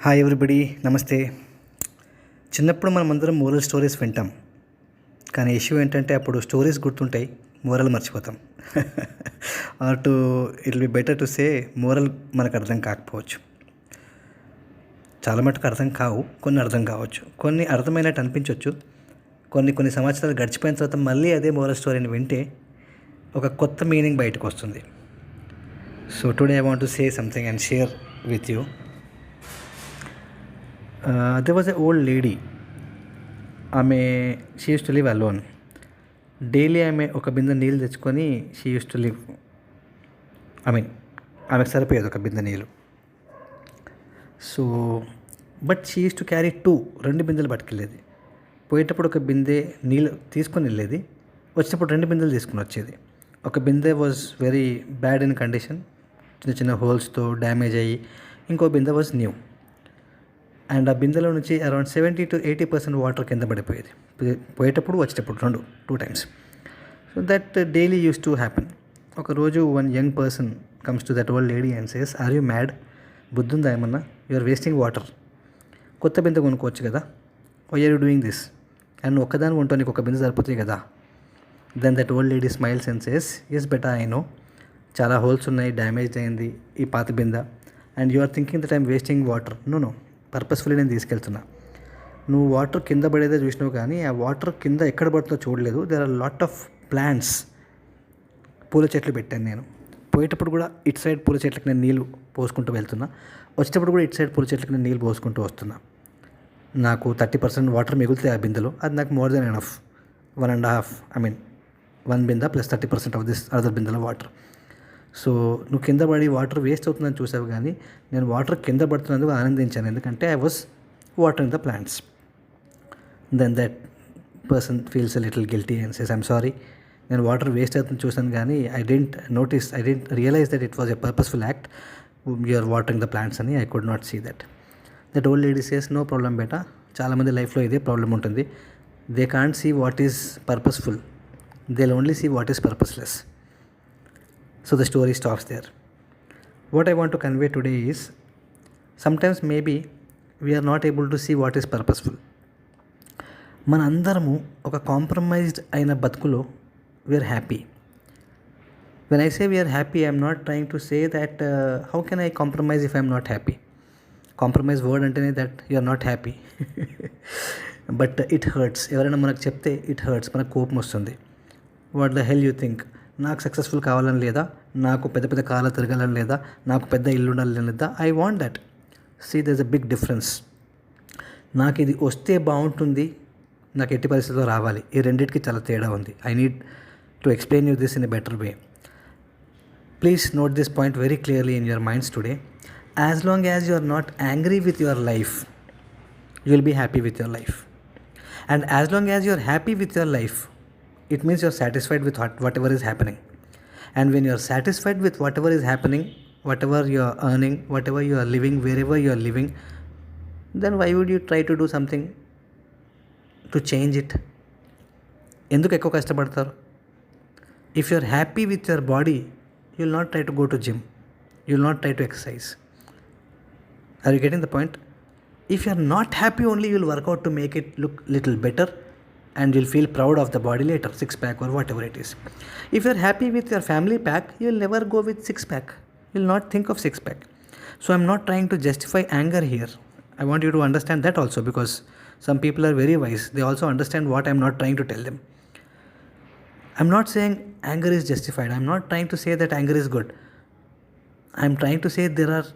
Hi everybody, నమస్తే. చిన్నప్పుడు మనమందరం మోరల్ స్టోరీస్ వింటాం. కానీ ఇష్యూ ఏంటంటే అప్పుడు స్టోరీస్ గుర్తుంటాయి, మోరల్ మర్చిపోతాం. Or to it will be better to say moral మనకు అర్థం కాకపోవచ్చు. చాలా మటుకు అర్థం కావు, కొన్ని అర్థం కావచ్చు, కొన్ని అర్థమైనట్టు అనిపించవచ్చు. కొన్ని సంవత్సరాలు గడిచిపోయిన తర్వాత మళ్ళీ అదే మోరల్ స్టోరీని వింటే ఒక కొత్త మీనింగ్ బయటకు వస్తుంది. So today I want to say something and share with you. There was an old lady. She used to live alone. Daily ఒక బిందె నీళ్ళు తెచ్చుకొని she used to live. ఆమెకు సరిపోయేది ఒక బిందె నీళ్ళు. So but she use to carry రెండు బిందెలు పట్టుకెళ్ళేది. పోయేటప్పుడు ఒక బిందె నీళ్ళు తీసుకొని వెళ్ళేది, వచ్చేటప్పుడు 2 బిందెలు తీసుకుని వచ్చేది. ఒక బిందె was very bad in condition, చిన్న హోల్స్తో డ్యామేజ్ అయ్యి. ఇంకో బిందె వాజ్ న్యూ. అండ్ ఆ బిందెలో నుంచి అరౌండ్ 70 to 80% వాటర్ కింద పడిపోయేది, పోయేటప్పుడు వచ్చేటప్పుడు two times. So that daily use to happen. ఒకరోజు one young person comes to that old lady and says, are you mad? బుద్ధుందా ఏమన్నా? You are wasting water. కొత్త బిందె కొనుక్కోవచ్చు కదా, why are you doing this? And ఒక్కదాని కొంటూ నీకు ఒక బిందె సరిపోతుంది కదా. Then that old lady smiles and says, yes బెటా, ఐ నో చాలా హోల్స్ ఉన్నాయి, డ్యామేజ్ అయింది ఈ పాత బిందె, and you are thinking that I'm wasting water. No, purposefully నేను తీసుకెళ్తున్నా. నువ్వు వాటర్ కింద పడేదే చూసినావు, కానీ ఆ వాటర్ కింద ఎక్కడ పడుతుందో చూడలేదు. There are lot of plants. పూల చెట్లు పెట్టాను నేను. పోయేటప్పుడు కూడా ఇటు సైడ్ పూల చెట్లకి నేను నీళ్ళు పోసుకుంటూ వెళ్తున్నా, వచ్చేటప్పుడు కూడా ఇటు సైడ్ పూల చెట్లకి నేను నీళ్ళు పోసుకుంటూ వస్తున్నా. నాకు 30% వాటర్ మిగులుతాయి ఆ బిందెలో, అది నాకు మోర్ దెన్ ఎనఫ్. 1.5 1 బిందె ప్లస్ 30% ఆఫ్ దిస్ అదర్ బిందెలో వాటర్. సో నువ్వు కింద పడి వాటర్ వేస్ట్ అవుతుందని చూసావు, కానీ నేను వాటర్ కింద పడుతున్నందుకు ఆనందించాను, ఎందుకంటే I was watering the plants. Then that person feels a little guilty and says, I'm sorry, నేను వాటర్ వేస్ట్ అవుతుంది చూసాను, కానీ I didn't realise that it was a purposeful act. You are watering the plants అని I could not see that. That old lady says, no problem బేటా. చాలామంది లైఫ్లో ఇదే problem ఉంటుంది. They can't see what is purposeful, they will only see what is purposeless. So the story stops there. What I want to convey today is, sometimes maybe we are not able to see what is purposeful. మన అందరము ఒక compromised అయిన బతుకులో we are happy. When I say we are happy, I'm not trying to say that how can I compromise if I'm not happy. Compromise word అంటేనే that you are not happy. But it hurts. ఎవరైనా మనకు చెప్తే it hurts, మనకు కోపం వస్తుంది. What the hell you think? నాకు successful కావాలని లేదా, నాకు పెద్ద పెద్ద కార్లు తిరగాలని లేదా, నాకు పెద్ద ఇల్లు ఉండాలని లేదా. I want that. See there is a big difference. నాకు ఇది వస్తే బాగుంటుంది, నాకు ఎట్టి పరిస్థితుల్లో రావాలి. ఈ రెండింటికి చాలా తేడా ఉంది. I need to explain you this in a better way. Please note this point very clearly in your minds today. As long as you are not angry with your life, you will be happy with your life. And as long as you are happy with your life, it means you're satisfied with whatever is happening. And when you're satisfied with whatever is happening, whatever you're earning, whatever you are living, wherever you are living, then why would you try to do something to change it? ఎందుకు ఎక్కువ కష్టపడతారు? If you're happy with your body, you'll not try to go to gym, you'll not try to exercise. Are you getting the point? If you're not happy, only you'll work out to make it look little better, and you'll feel proud of the body later, 6-pack or whatever it is. If you're happy with your family pack, you'll never go with 6-pack. You'll not think of 6-pack. So I'm not trying to justify anger here. I want you to understand that also, because some people are very wise. They also understand what I'm not trying to tell them. I'm not saying anger is justified. I'm not trying to say that anger is good. I'm trying to say there are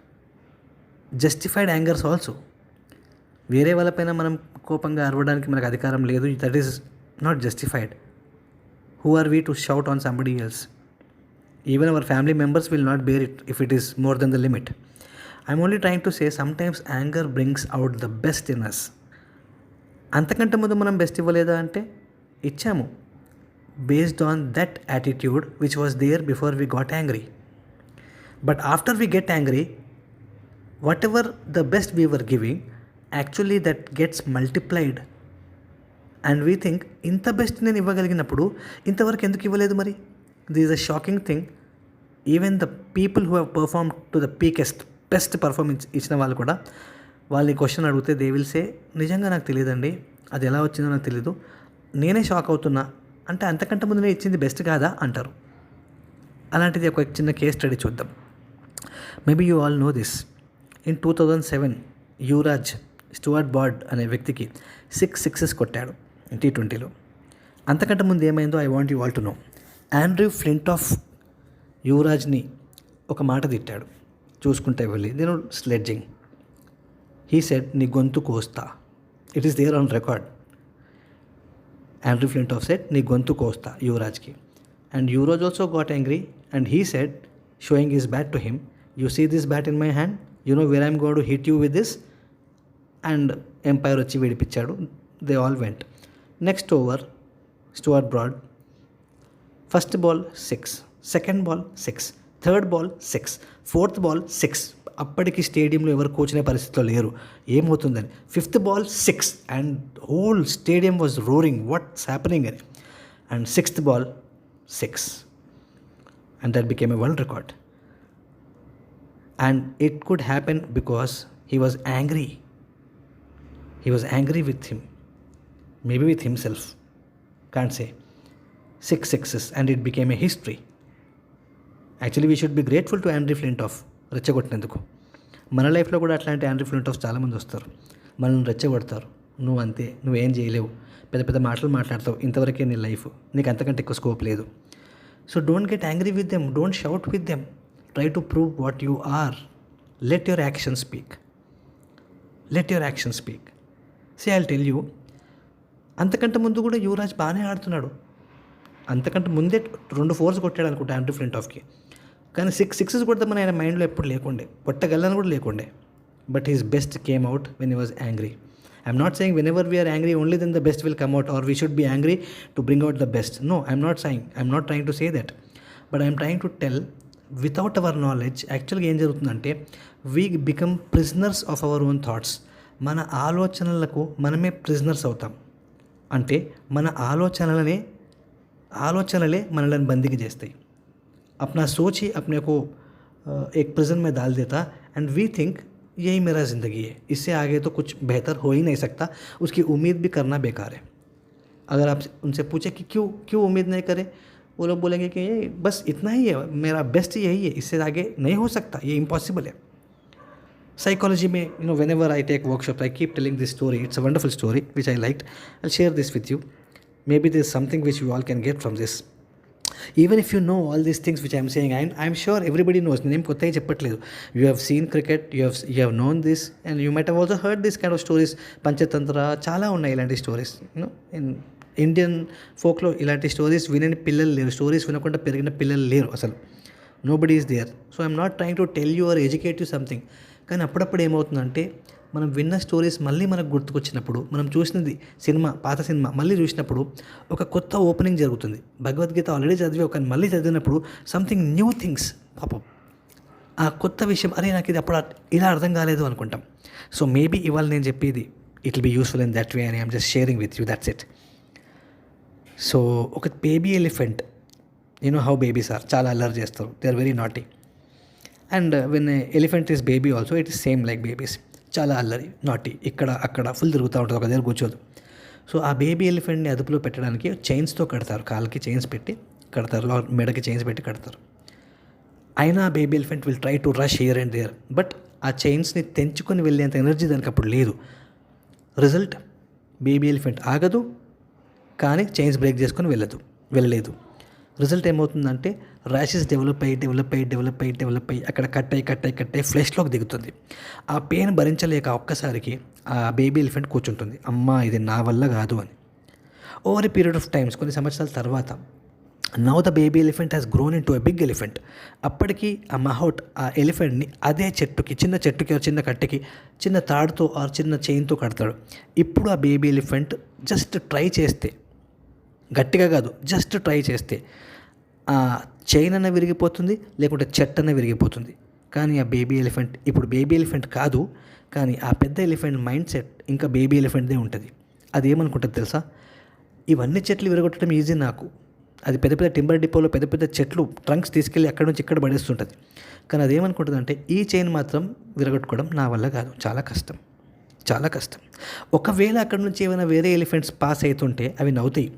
justified angers also. వేరే వాళ్ళపైన మనం కోపంగా అరవడానికి మనకు అధికారం లేదు. That is not justified. Who are we to shout on somebody else? Even our family members will not bear it if it is more than the limit. I'm only trying to say sometimes anger brings out the best in us. అంతకంటే ముందు మనం best ఇవ్వలేదా అంటే ఇచ్చాము, based on that attitude which was there before we got angry. But after we get angry, whatever the best we were giving, actually that gets multiplied. And we think, ఇంత best నేను ఇవ్వగలిగినప్పుడు ఇంతవరకు ఎందుకు ఇవ్వలేదు మరి? This is a shocking thing. Even the people who have perform to the peakest best performance ఇచ్చిన వాళ్ళు కూడా వాళ్ళు ఈ క్వశ్చన్ అడిగితే దే విల్ సే నిజంగా నాకు తెలియదండి, అది ఎలా వచ్చిందో నాకు తెలీదు, నేనే షాక్ అవుతున్నా, అంటే అంతకంటే ముందు నేను ఇచ్చింది బెస్ట్ కాదా అంటారు. అలాంటిది ఒక చిన్న కేస్ స్టడీ చూద్దాం. Maybe you all know this. In 2007 Yuvraj Stuart Broad అనే వ్యక్తికి 6 సిక్సెస్ కొట్టాడు T20లో. అంతకంటే ముందు ఏమైందో I want you all to know. Andrew Flintoff యువరాజ్ని ఒక మాట తిట్టాడు చూసుకుంటే వెళ్ళి, నేను స్లెడ్జింగ్. హీ సెడ్ నీ గొంతు కోస్తా. It is there on record. Andrew Flintoff said నీ గొంతు కోస్తా యువరాజ్కి. And Yuvraj also got angry and he said, showing his bat to him, you see this bat in my hand, you know where I'm going to hit you with this. And umpire వచ్చి విడిపించాడు. They all went. Next over Stuart Broad, first ball 6, second ball 6, third ball 6, fourth ball 6. అప్పటికి స్టేడియంలో ఎవరు కూర్చునే పరిస్థితిలో లేరు ఏమవుతుందని. Fifth ball 6 and whole stadium was roaring what's happening అని. And sixth ball 6 and that became a world record. And it could happen because he was angry. He was angry with him, maybe with himself, can't say. 6 sixes and it became a history. Actually we should be grateful to Andrew Flintoff రెచ్చగొట్టినందుకు. మన లైఫ్లో కూడా అట్లాంటి Andrew ఫ్లింటాఫ్స్ చాలామంది వస్తారు, మనల్ని రెచ్చగొడతారు. నువ్వు అంతే, నువ్వేం చేయలేవు, పెద్ద పెద్ద మాటలు మాట్లాడతావు, ఇంతవరకే నీ లైఫ్, నీకు అంతకంటే ఎక్కువ స్కోప్ లేదు. So don't get angry with them, don't shout with them, try to prove what you are. Let your action speak, let your action speak. Say I'll tell you, అంతకంటే ముందు కూడా యువరాజ్ బాగానే ఆడుతున్నాడు. అంతకంటే ముందే 2 4s కొట్టాడు అనుకుంటా ఆండ్రూ ఫ్లింటాఫ్కి. కానీ 6 సిక్సెస్ కొడతామని ఆయన మైండ్లో ఎప్పుడు లేకుండే, కొట్టగలని కూడా లేకుండే. But he's best came out when he was angry. I'm not saying whenever we are angry only then the best will come out or we should be angry to bring out the best. No, I'm not trying to say that. But I'm trying to tell without our knowledge యాక్చువల్గా ఏం జరుగుతుందంటే we become prisoners of our own thoughts. మన ఆలోచనలకు మనమే prisoners అవుతాం. అంటే మన ఆలోచనలే మనల్ని బందీకి చేస్తాయి. अपना सोच ही अपने को एक प्रिजन में डाल देता एंड वी थिंक यही मेरा ज़िंदगी है, इससे आगे तो कुछ बेहतर हो ही नहीं सकता. उसकी उम्मीद भी करना बेकार है. अगर आप उनसे पूछे कि क्यों उम्मीद नहीं करें, वो लोग बोलेंगे कि ये बस इतना ही है, मेरा बेस्ट यही है, इससे आगे नहीं हो सकता, ये इम्पॉसिबल है. Psychology में whenever I take workshops I keep telling this story. It's a wonderful story which I liked. I'll share this with you. Maybe there's something which you all can get from this. Even if you know all these things which I'm saying, I'm sure everybody knows. నేను కొత్తగా చెప్పట్లేదు. You have seen cricket, you have known this and you might have also heard this kind of stories. Panchatantra చాలా ఉన్నాయి ఇలాంటి stories. In Indian ఫోక్లో ఇలాంటి stories వినని పిల్లలు లేరు, స్టోరీస్ వినకుండా పెరిగిన పిల్లలు లేరు అసలు. Nobody is there. So I'm not trying to tell you or educate you something. కానీ అప్పుడప్పుడు ఏమవుతుందంటే మనం విన్న స్టోరీస్ మళ్ళీ మనకు గుర్తుకొచ్చినప్పుడు, మనం చూసినది పాత సినిమా మళ్ళీ చూసినప్పుడు ఒక కొత్త ఓపెనింగ్ జరుగుతుంది. భగవద్గీత ఆల్రెడీ చదివావు కానీ మళ్ళీ చదివినప్పుడు సంథింగ్ న్యూ థింగ్స్ పాపం, ఆ కొత్త విషయం, అరే నాకు ఇది అప్పుడు ఇలా అర్థం కాలేదు అనుకుంటాం. సో మేబీ ఇవాళ నేను చెప్పేది it will be useful in that way అని I'm just sharing with you, that's it. So ఒక baby elephant, how babies are, చాలా అల్లరి చేస్తారు, they are very naughty. And when elephant is baby also it is same like babies, చాలా అల్లరి, naughty, ఇక్కడ అక్కడ full తిరుగుతూ ఉంటుంది, ఒక దగ్గర కూర్చోదు. సో ఆ బేబీ ఎలిఫెంట్ని అదుపులో పెట్టడానికి చైన్స్తో కడతారు, కాళ్ళకి చైన్స్ పెట్టి కడతారు, మెడకి చైన్స్ పెట్టి కడతారు. అయినా ఆ baby elephant will try to rush here and there, but ఆ చైన్స్ని తెంచుకొని వెళ్ళేంత ఎనర్జీ దానికి అప్పుడు లేదు. రిజల్ట్, బేబీ ఎలిఫెంట్ ఆగదు కానీ చైన్స్ బ్రేక్ చేసుకొని వెళ్ళలేదు. రిజల్ట్ ఏమవుతుందంటే ర్యాషెస్ డెవలప్ అయ్యి అక్కడ కట్ అయ్యి ఫ్లెష్లోకి దిగుతుంది. ఆ పెయిన్ భరించలేక ఒక్కసారికి ఆ బేబీ ఎలిఫెంట్ కూర్చుంటుంది, అమ్మా ఇది నా వల్ల కాదు అని. Over a period of times, కొన్ని సంవత్సరాల తర్వాత, now the baby elephant has grown into a big elephant. అప్పటికి ఆ మహౌట్ ఆ ఎలిఫెంట్ని అదే చిన్న చెట్టుకి చిన్న కట్టెకి చిన్న తాడుతో ఆర్ చిన్న చైన్తో కడతాడు. ఇప్పుడు ఆ బేబీ ఎలిఫెంట్ జస్ట్ ట్రై చేస్తే, గట్టిగా కాదు జస్ట్ ట్రై చేస్తే ఆ చైన్ అన్న విరిగిపోతుంది, లేకుంటే చెట్టు అన్న విరిగిపోతుంది. కానీ ఆ బేబీ ఎలిఫెంట్ ఇప్పుడు బేబీ ఎలిఫెంట్ కాదు, కానీ ఆ పెద్ద ఎలిఫెంట్ మైండ్ సెట్ ఇంకా బేబీ ఎలిఫెంట్దే ఉంటుంది. అది ఏమనుకుంటుంది తెలుసా, ఇవన్నీ చెట్లు విరగొట్టడం ఈజీ నాకు, అది పెద్ద పెద్ద టింబర్ డిపోలో పెద్ద పెద్ద చెట్లు ట్రంక్స్ తీసుకెళ్ళి అక్కడి నుంచి ఇక్కడ పడేస్తుంటుంది. కానీ అది ఏమనుకుంటుంది అంటే ఈ చైన్ మాత్రం విరగొట్టుకోవడం నా వల్ల కాదు, చాలా కష్టం. చాలా కష్టం. ఒకవేళ అక్కడ నుంచి ఏమైనా వేరే ఎలిఫెంట్స్ పాస్ అవుతుంటే అవి నవ్వుతాయి.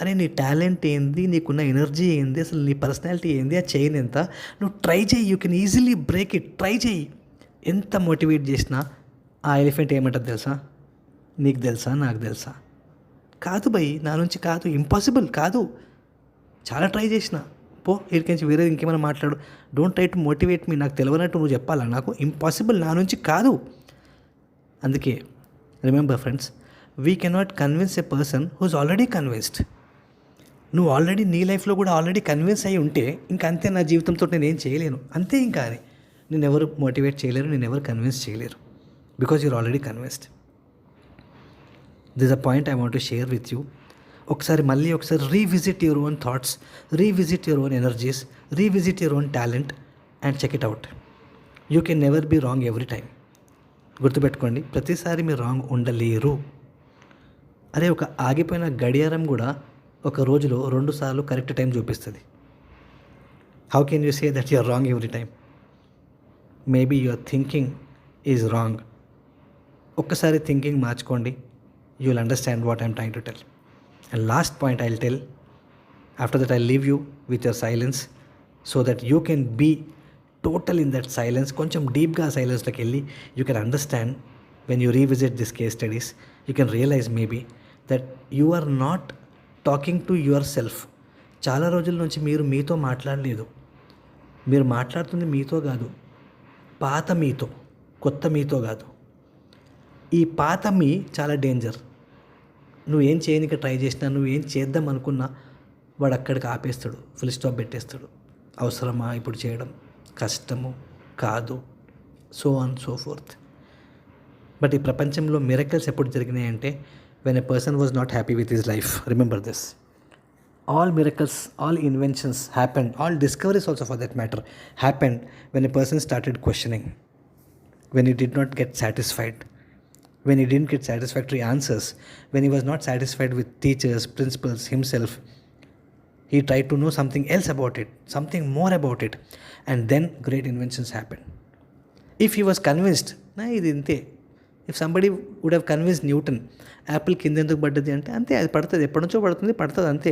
అరే నీ టాలెంట్ ఏంది, నీకున్న ఎనర్జీ ఏంది, అసలు నీ పర్సనాలిటీ ఏంది, ఆ చైన్ ఎంత, నువ్వు ట్రై చేయి, you can easily break it, try చేయి. ఎంత మోటివేట్ చేసినా ఆ ఎలిఫెంట్ ఏమంటుంది తెలుసా, నీకు తెలుసా, నాకు తెలుసా, కాదు భయ్, నా నుంచి కాదు, ఇంపాసిబుల్ కాదు, చాలా ట్రై చేసిన, పో ఇక్కడికి వేరే ఇంకేమైనా మాట్లాడు, డోంట్ ట్రై టు మోటివేట్ మీ, నాకు తెలియనట్టు నువ్వు చెప్పాలా, నాకు ఇంపాసిబుల్, నా నుంచి కాదు. అందుకే remember friends, we cannot convince a person who's already convinced. నువ్వు ఆల్రెడీ నీ లైఫ్లో కూడా ఆల్రెడీ కన్విన్స్ అయ్యి ఉంటే ఇంకా అంతే, నా జీవితంతో నేను ఏం చేయలేను అంతే. ఇంకా అని నేను ఎవరు మోటివేట్ చేయలేరు, నేను ఎవరు కన్విన్స్ చేయలేరు, because you're already convinced. This a point I want to share with you. ఒకసారి revisit your own thoughts, revisit your own energies, revisit your own talent and check it out. You can never be wrong every time. గుర్తుపెట్టుకోండి, ప్రతిసారి మీరు wrong ఉండలేరు. అరే ఒక ఆగిపోయిన గడియారం కూడా ఒక రోజులో 2 సార్లు కరెక్ట్ టైం చూపిస్తుంది. How can you say that you are wrong every time? Maybe your thinking is wrong. ఒక్కసారి థింకింగ్ మార్చుకోండి, you will understand what I'm trying to tell. And last point I will tell, after that I leave you with your silence so that you can be total in that silence. కొంచెం డీప్గా ఆ సైలెన్స్లోకి వెళ్ళి you can understand when you revisit this case studies, you can realise maybe that you are not talking to yourself. చాలా రోజుల నుంచి మీరు మీతో మాట్లాడలేదు. మీరు మాట్లాడుతుంది మీతో కాదు, పాత మీతో, కొత్త మీతో కాదు. ఈ పాత మీ చాలా డేంజర్. నువ్వేం చేయడానికి ట్రై చేసినా, నువ్వేం చేద్దాం అనుకున్నా వాడు అక్కడికి ఆపేస్తాడు, ఫుల్ స్టాప్ పెట్టేస్తాడు. అవసరమా ఇప్పుడు చేయడం, కష్టము కాదు, so on so fourth. But ఈ ప్రపంచంలో మిరకల్స్ ఎప్పుడు జరిగినాయంటే when a person was not happy with his life. Remember this. All miracles, all inventions happened, all discoveries also for that matter happened when a person started questioning, when he did not get satisfied, when he didn't get satisfactory answers, when he was not satisfied with teachers, principals, himself. He tried to know something else about it, something more about it, and then great inventions happened. If he was convinced, na idi ante. If somebody would have convinced Newton, Apple కింద ఎందుకు పడ్డది అంటే, అంతే అది పడుతుంది, ఎప్పటి నుంచో పడుతుంది అంతే.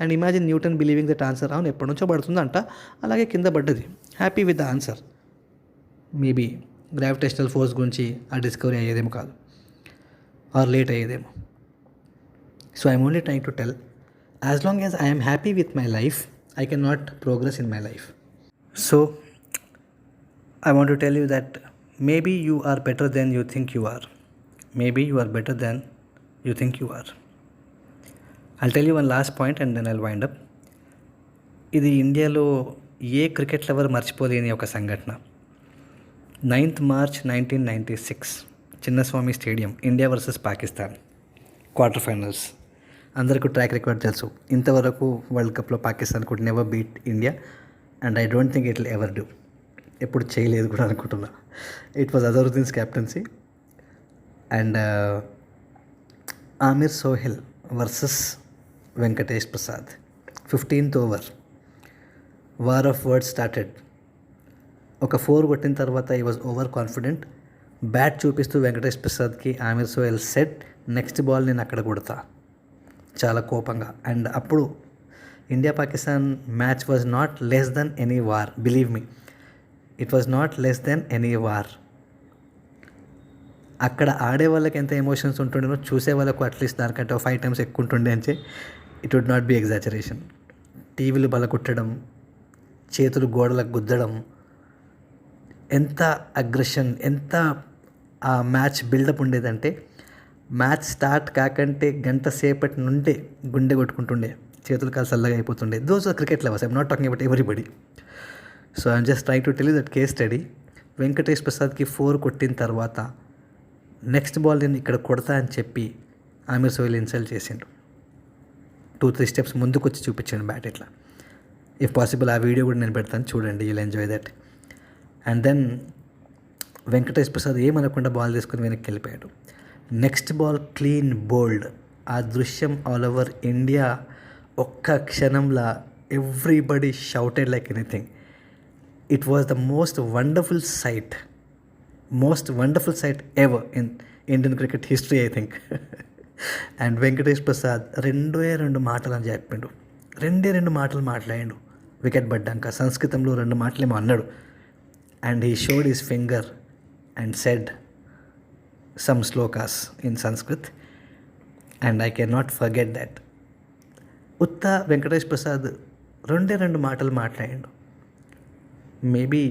And imagine Newton believing that answer, అవును ఎప్పటి నుంచో పడుతుంది అంట, అలాగే కింద పడ్డది, happy with the answer. Maybe gravitational force గురించి ఆ డిస్కవరీ అయ్యేదేమో కాదు, ఆర్ లేట్ అయ్యేదేమో. So I'm only trying to tell, as long as I'm happy with my life, I can not progress in my life. So I want to tell you that maybe you are better than you think you are. Maybe you are better than you think you are. I'll tell you one last point and then I'll wind up. ఇది ఇండియాలో ఏ cricket lover మర్చిపోలేని ఒక సంఘటన. 9th March 1996 Chinnaswamy stadium, India versus Pakistan quarter finals. అందరికీ track record తెలుసు, ఇంతవరకు world కప్లో Pakistan could never beat India and I don't think it will ever do. ఎప్పుడు చేయలేదు కూడా అనుకుంటున్నా. ఇట్ వాజ్ Azharuddin's captaincy and Aamir Sohail versus Venkatesh Prasad. 15th over, war of words started. ఒక 4 కొట్టిన తర్వాత ఈ వాజ్ ఓవర్ కాన్ఫిడెంట్. బ్యాట్ చూపిస్తూ వెంకటేష్ ప్రసాద్కి Aamir Sohail said, next ball నేను అక్కడ కొడతా, చాలా కోపంగా. అండ్ అప్పుడు India Pakistan match was not less than any war, believe me, it was not less than any war. అక్కడ ఆడే వాళ్ళకి ఎంత ఎమోషన్స్ ఉంటుండేనో చూసే వాళ్ళకు అట్లీస్ట్ దానికంటే 5 times ఎక్కువ ఉంటుండే అంటే it would not be exaggeration. టీవీలు బలకొట్టడం, చేతులు గోడలకు గుద్దడం, ఎంత అగ్రెషన్, ఎంత ఆ మ్యాచ్ బిల్డప్ ఉండేదంటే మ్యాచ్ స్టార్ట్ కాకంటే గంట సేపటి నుండే గుండె కొట్టుకుంటుండే, చేతులు కాలు చల్లగా అయిపోతుండే. Those are cricket lovers, I'm not talking about everybody. So I'm just trying to tell you that case study. Venkatesh ప్రసాద్కి 4 కొట్టిన తర్వాత నెక్స్ట్ బాల్ నేను ఇక్కడ కొడతా అని చెప్పి ఆమిర్ సోహెల్ ఇన్సల్ట్ చేసిండు. 2-3 steps ముందుకు వచ్చి చూపించాను బ్యాట్ ఇట్లా. ఇఫ్ పాసిబుల్ ఆ వీడియో కూడా నేను పెడతాను, చూడండి, you'll enjoy that. And then Venkatesh Prasad ఏమనకుండా బాల్ తీసుకుని వెనక్కి వెళ్ళిపోయాడు. Next ball clean bold. ఆ దృశ్యం ఆల్ ఓవర్ ఇండియా ఒక్క క్షణంలో everybody shouted like anything. It was the most wonderful sight ever Indian cricket history I think. And Venkatesh Prasad రెండు మాటలు అని చెప్పిండు. రెండు మాటలు మాట్లాడిండు వికెట్ పడ్డాక. సంస్కృతంలో 2 మాటలేమో అన్నాడు. And he showed his finger and said some shlokas in Sanskrit. And I can not forget that. ఉత్త వెంకటేష్ ప్రసాద్ 2 మాటలు మాట్లాడిండు. మేబీ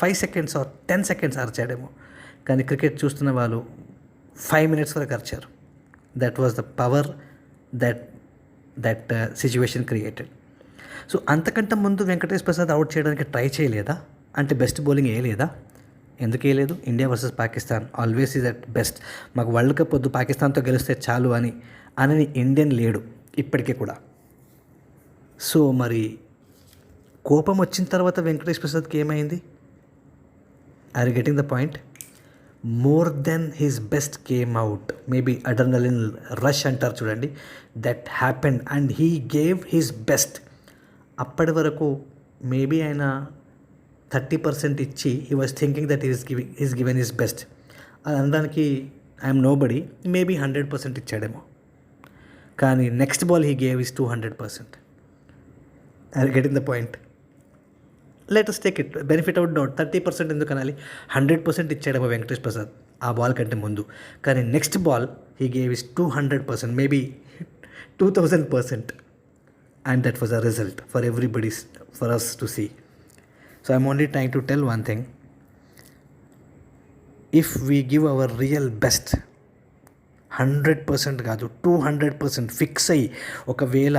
5 సెకండ్స్ ఆర్ 10 సెకండ్స్ అరిచాడేమో, కానీ క్రికెట్ చూస్తున్న వాళ్ళు 5 మినిట్స్ వరకు అరిచారు. That was the power that situation created. So అంతకంటే ముందు వెంకటేష్ ప్రసాద్ అవుట్ చేయడానికి ట్రై చేయలేదా? అంటే బెస్ట్ బౌలింగ్ వేయలేదా? ఎందుకు వేయలేదు? India versus Pakistan always is at best. మాకు వరల్డ్ కప్ వద్దు, పాకిస్తాన్తో గెలిస్తే చాలు అని ఇండియన్ లేడు ఇప్పటికీ కూడా. సో మరి కోపం వచ్చిన తర్వాత వెంకటేష్ ప్రసాద్కి ఏమైంది? Are you getting the point? More than his best came out. Maybe adrenaline rush అంటారు చూడండి, that happened and he gave his best. అప్పటి వరకు మేబీ ఆయన 30% ఇచ్చి he was thinking that is given his best. అది అనడానికి ఐఎమ్ నో బడీ. మేబీ 100% ఇచ్చాడేమో, కానీ next ball he gave his 200%. I getting the point. Let us take it benefit out doubt. 30% ఎందుకు అనాలి? 100% ఇచ్చాడేమో వెంకటేష్ ప్రసాద్ ఆ బాల్ కంటే ముందు, కానీ next ball he gave his 200%, maybe 2000%. And that was a result for everybody, for us to see. So I'm only trying to tell one thing. If we give our real best, 100% కాదు 200% fix అయ్యి, ఒకవేళ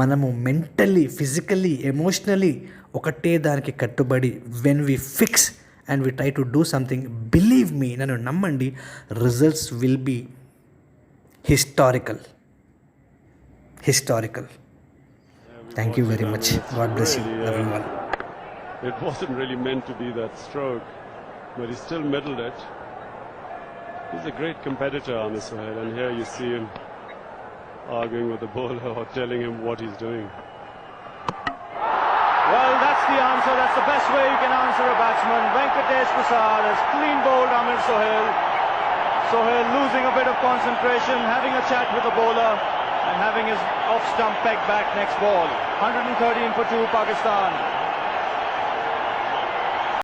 మనము mentally, physically, emotionally ఒకటే దానికి కట్టుబడి, when we fix and we try to do something, believe me, నన్ను నమ్మండి, results will be historical. Thank you very much. God bless you everyone. It wasn't really meant to be that stroke, but he still middled it. He's a great competitor, Amir Sohail, and here you see him arguing with the bowler or telling him what he's doing. Well, that's the answer. That's the best way you can answer a batsman. Venkatesh Prasad has clean bowled Amir Sohail. Sohail losing a bit of concentration, having a chat with the bowler and having his off-stump peg back next ball. 113 for 2 Pakistan.